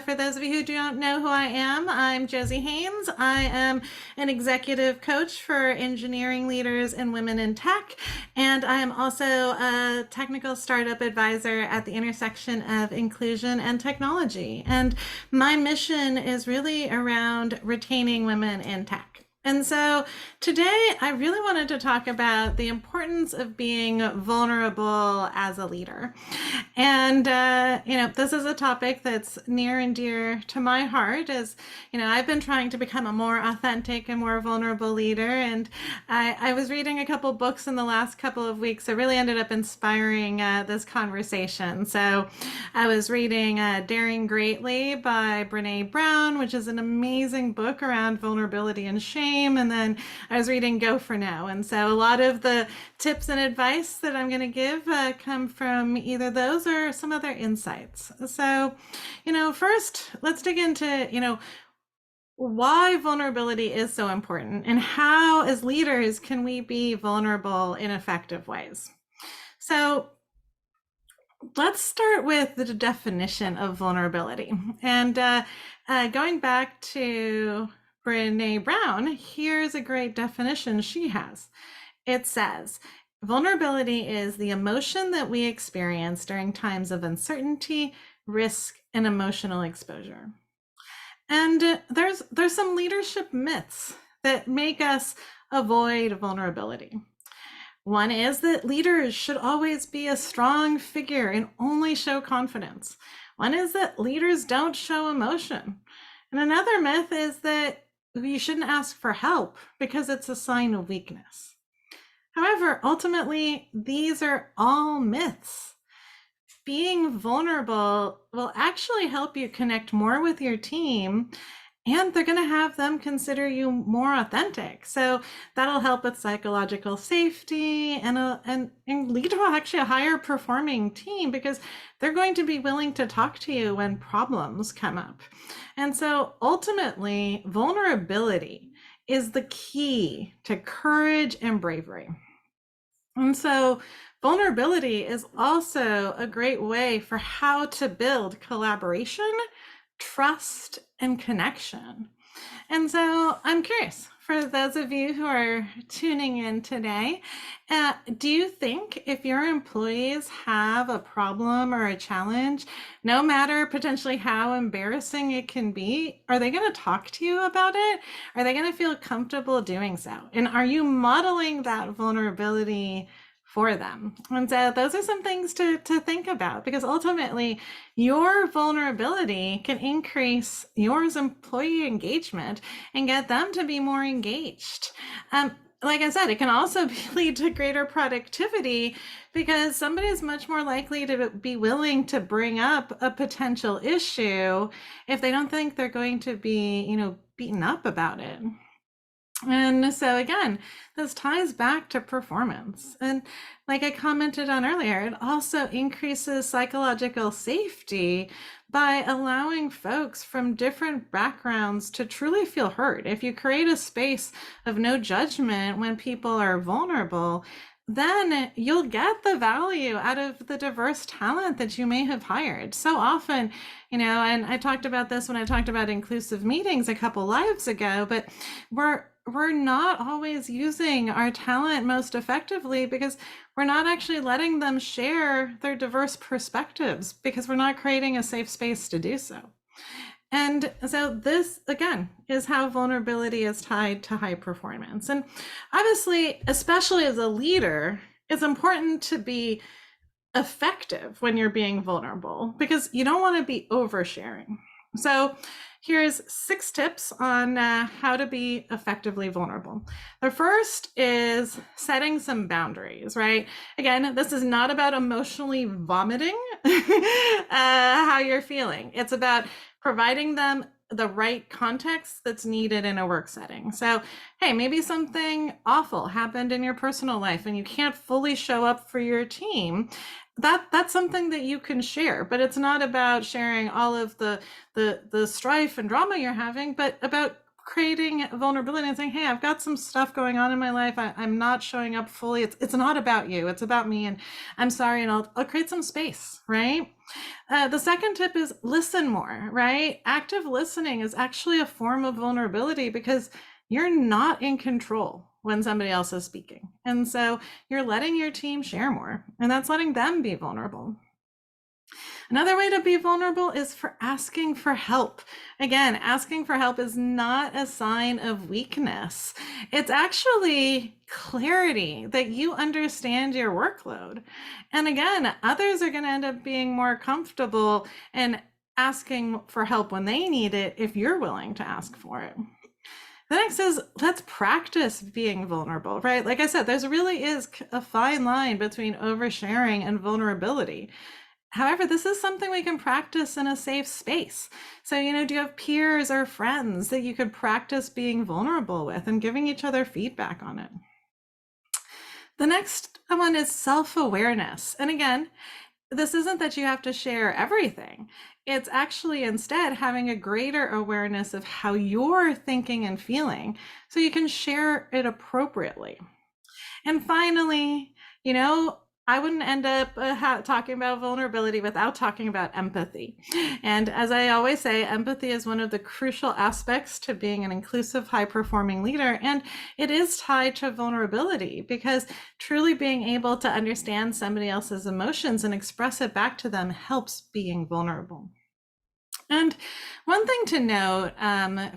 For those of you who don't know who I am, I'm Jossie Haynes. I am an executive coach for engineering leaders and women in tech, and I am also a technical startup advisor at the intersection of inclusion and technology. And my mission is really around retaining women in tech. And so today I really wanted to talk about the importance of being vulnerable as a leader. And, this is a topic that's near and dear to my heart as, I've been trying to become a more authentic and more vulnerable leader. And I was reading a couple books in the last couple of weeks that really ended up inspiring this conversation. So I was reading Daring Greatly by Brene Brown, which is an amazing book around vulnerability and shame. And then I was reading Go For Now. And so a lot of the tips and advice that I'm going to give come from either those or some other insights. So, first, let's dig into, why vulnerability is so important and how, as leaders, can we be vulnerable in effective ways. So let's start with the definition of vulnerability. And going back to Brene Brown, here's a great definition she has. It says, vulnerability is the emotion that we experience during times of uncertainty, risk, and emotional exposure. And there's some leadership myths that make us avoid vulnerability. One is that leaders should always be a strong figure and only show confidence. One is that leaders don't show emotion. And another myth is that you shouldn't ask for help because it's a sign of weakness. However, ultimately, these are all myths. Being vulnerable will actually help you connect more with your team, and they're going to have them consider you more authentic. So that'll help with psychological safety and lead to actually a higher performing team because they're going to be willing to talk to you when problems come up. And so ultimately, vulnerability is the key to courage and bravery. And so vulnerability is also a great way for how to build collaboration, trust, and connection. And so I'm curious, for those of you who are tuning in today, do you think if your employees have a problem or a challenge, no matter potentially how embarrassing it can be, are they going to talk to you about it? Are they going to feel comfortable doing so? And are you modeling that vulnerability for them? And so those are some things to think about, because ultimately your vulnerability can increase your employee engagement and get them to be more engaged. Like I said, it can also lead to greater productivity because somebody is much more likely to be willing to bring up a potential issue if they don't think they're going to be, beaten up about it. And so again, this ties back to performance. And like I commented on earlier, it also increases psychological safety by allowing folks from different backgrounds to truly feel heard. If you create a space of no judgment when people are vulnerable, then you'll get the value out of the diverse talent that you may have hired. So often, and I talked about this when I talked about inclusive meetings a couple lives ago, but we're not always using our talent most effectively because we're not actually letting them share their diverse perspectives because we're not creating a safe space to do so. And so this, again, is how vulnerability is tied to high performance. And obviously, especially as a leader, it's important to be effective when you're being vulnerable because you don't want to be oversharing. So here's 6 tips on how to be effectively vulnerable. The first is setting some boundaries, right? Again, this is not about emotionally vomiting how you're feeling. It's about providing them the right context that's needed in a work setting. So, hey, maybe something awful happened in your personal life and you can't fully show up for your team. That's something that you can share, but it's not about sharing all of the strife and drama you're having, but about creating vulnerability and saying, hey, I've got some stuff going on in my life. I'm not showing up fully. It's not about you. It's about me. And I'm sorry. And I'll create some space, right? The second tip is listen more, right? Active listening is actually a form of vulnerability because you're not in control when somebody else is speaking. And so you're letting your team share more, and that's letting them be vulnerable. Another way to be vulnerable is for asking for help. Again, asking for help is not a sign of weakness. It's actually clarity that you understand your workload. And again, others are going to end up being more comfortable and asking for help when they need it if you're willing to ask for it. The next is let's practice being vulnerable, right? Like I said, there's really is a fine line between oversharing and vulnerability. However, this is something we can practice in a safe space. So, do you have peers or friends that you could practice being vulnerable with and giving each other feedback on it? The next one is self-awareness. And again, this isn't that you have to share everything. It's actually instead having a greater awareness of how you're thinking and feeling so you can share it appropriately. And finally, I wouldn't end up talking about vulnerability without talking about empathy. And as I always say, empathy is one of the crucial aspects to being an inclusive, high-performing leader. And it is tied to vulnerability because truly being able to understand somebody else's emotions and express it back to them helps being vulnerable. And one thing to note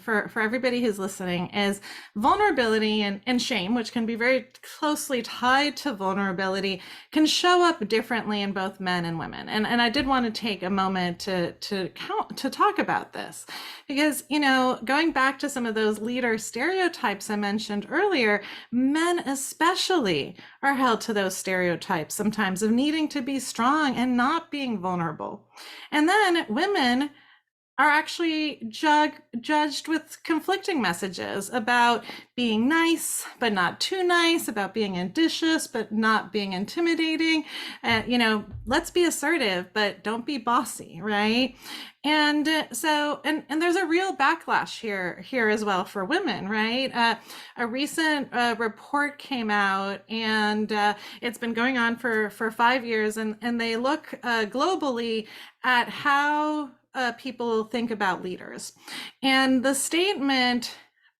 for everybody who's listening is vulnerability and shame, which can be very closely tied to vulnerability, can show up differently in both men and women. And I did want to take a moment to talk about this because, going back to some of those leader stereotypes I mentioned earlier, men especially are held to those stereotypes sometimes of needing to be strong and not being vulnerable. And then women are actually judged with conflicting messages about being nice, but not too nice, about being ambitious, but not being intimidating. Let's be assertive, but don't be bossy, right? And so there's a real backlash here as well for women, right? A recent report came out, and it's been going on for 5 years, and they look globally at how people think about leaders. And the statement,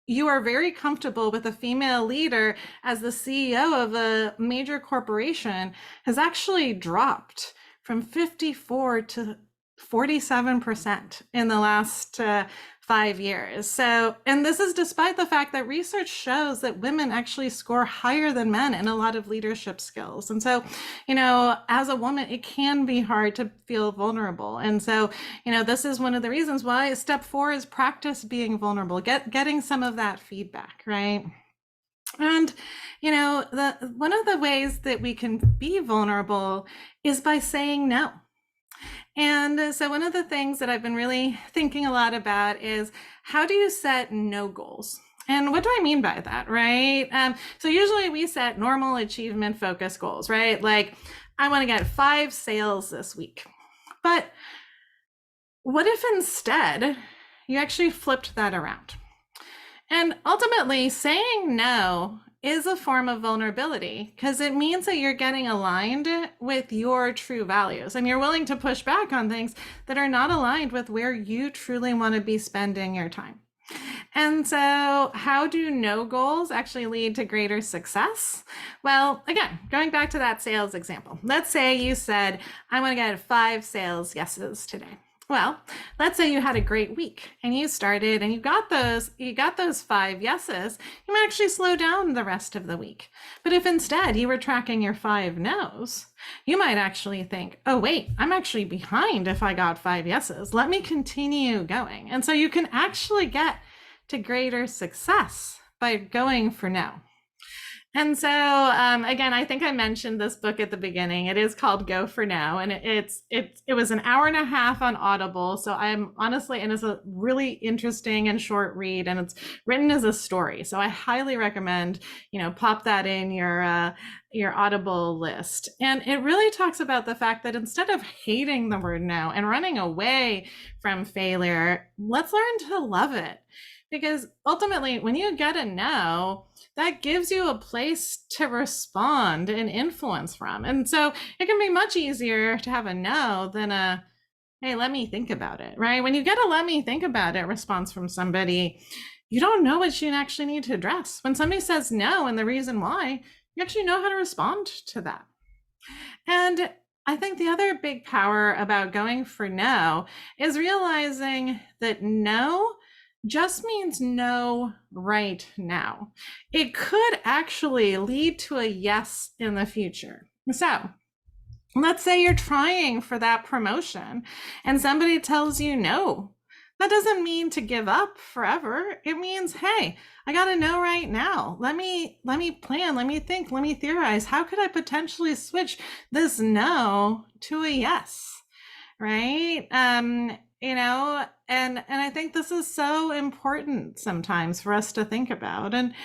you are very comfortable with a female leader as the CEO of a major corporation, has actually dropped from 54 to 47% in the last 5 years. So, and this is despite the fact that research shows that women actually score higher than men in a lot of leadership skills. And so, as a woman, it can be hard to feel vulnerable. And so, this is one of the reasons why step 4 is practice being vulnerable, getting some of that feedback, right? And, one of the ways that we can be vulnerable is by saying no. And so one of the things that I've been really thinking a lot about is how do you set no goals? And what do I mean by that, right? So usually we set normal achievement focused goals, right? Like I want to get 5 sales this week. But what if instead you actually flipped that around? And ultimately saying no is a form of vulnerability because it means that you're getting aligned with your true values and you're willing to push back on things that are not aligned with where you truly want to be spending your time. And so how do no goals actually lead to greater success? Well, again, going back to that sales example, let's say you said, I want to get 5 sales yeses today. Well, let's say you had a great week and you started and you got those 5 yeses, you might actually slow down the rest of the week. But if instead you were tracking your 5 nos, you might actually think, oh, wait, I'm actually behind if I got 5 yeses. Let me continue going. And so you can actually get to greater success by going for no. And so, again, I think I mentioned this book at the beginning. It is called Go for Now, and it was an hour and a half on Audible. So I'm honestly, and it's a really interesting and short read, and it's written as a story. So I highly recommend, pop that in your your Audible list. And it really talks about the fact that instead of hating the word no and running away from failure, let's learn to love it. Because ultimately, when you get a no, that gives you a place to respond and influence from. And so it can be much easier to have a no than a, hey, let me think about it, right? When you get a let me think about it response from somebody, you don't know what you actually need to address. When somebody says no and the reason why, you actually know how to respond to that. And I think the other big power about going for no is realizing that no just means no right now. It could actually lead to a yes in the future. So, let's say you're trying for that promotion and somebody tells you no. That doesn't mean to give up forever. It means, hey, I got to know right now. Let me plan, let me think, let me theorize. How could I potentially switch this no to a yes? Right? And I think this is so important sometimes for us to think about. And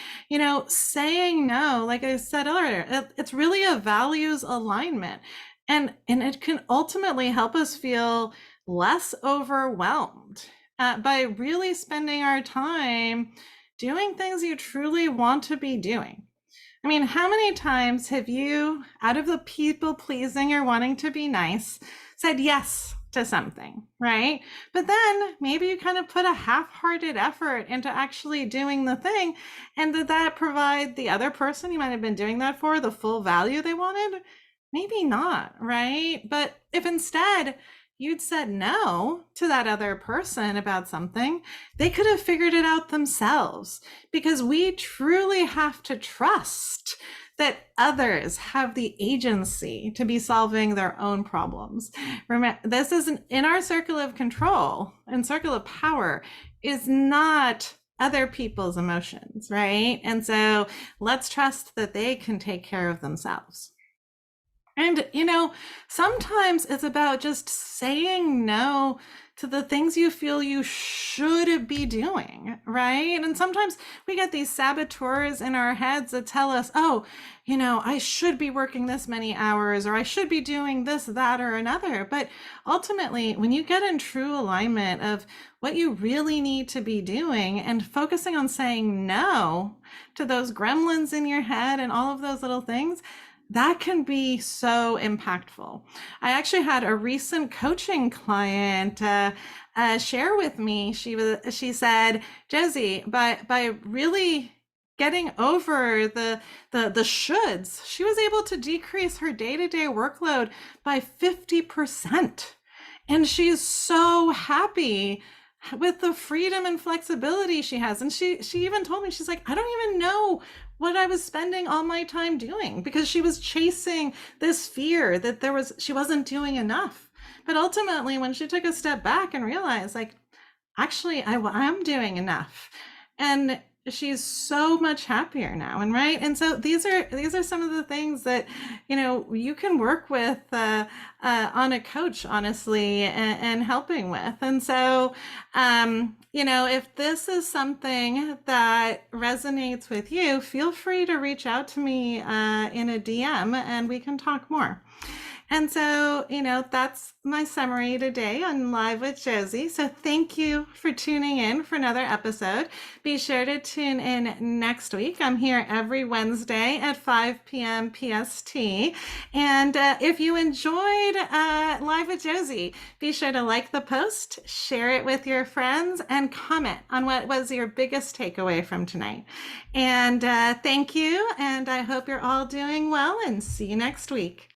saying no, like I said earlier, it's really a values alignment. And it can ultimately help us feel less overwhelmed by really spending our time doing things you truly want to be doing. I mean, how many times have you, out of the people pleasing or wanting to be nice, said yes to something, right? But then maybe you kind of put a half-hearted effort into actually doing the thing. And did that provide the other person you might have been doing that for the full value they wanted? Maybe not, right? But if instead you'd said no to that other person about something, they could have figured it out themselves, because we truly have to trust that others have the agency to be solving their own problems. Remember, this isn't in our circle of control and circle of power is not other people's emotions, right? And so let's trust that they can take care of themselves. And, sometimes it's about just saying no to the things you feel you should be doing, right? And sometimes we get these saboteurs in our heads that tell us, oh, I should be working this many hours, or I should be doing this, that, or another. But ultimately, when you get in true alignment of what you really need to be doing and focusing on saying no to those gremlins in your head and all of those little things, that can be so impactful. I actually had a recent coaching client share with me. She said, Josie, by really getting over the shoulds, she was able to decrease her day-to-day workload by 50%. And she's so happy with the freedom and flexibility she has. And she even told me, she's like, I don't even know what I was spending all my time doing, because she was chasing this fear that she wasn't doing enough. But ultimately, when she took a step back and realized, like, actually, I am doing enough. And she's so much happier now. And right. And so these are some of the things that, you can work with on a coach, honestly, and helping with. And so, if this is something that resonates with you, feel free to reach out to me in a DM and we can talk more. And so, that's my summary today on Live with Josie. So thank you for tuning in for another episode. Be sure to tune in next week. I'm here every Wednesday at 5 p.m. PST. And if you enjoyed Live with Josie, be sure to like the post, share it with your friends, and comment on what was your biggest takeaway from tonight. And thank you. And I hope you're all doing well, and see you next week.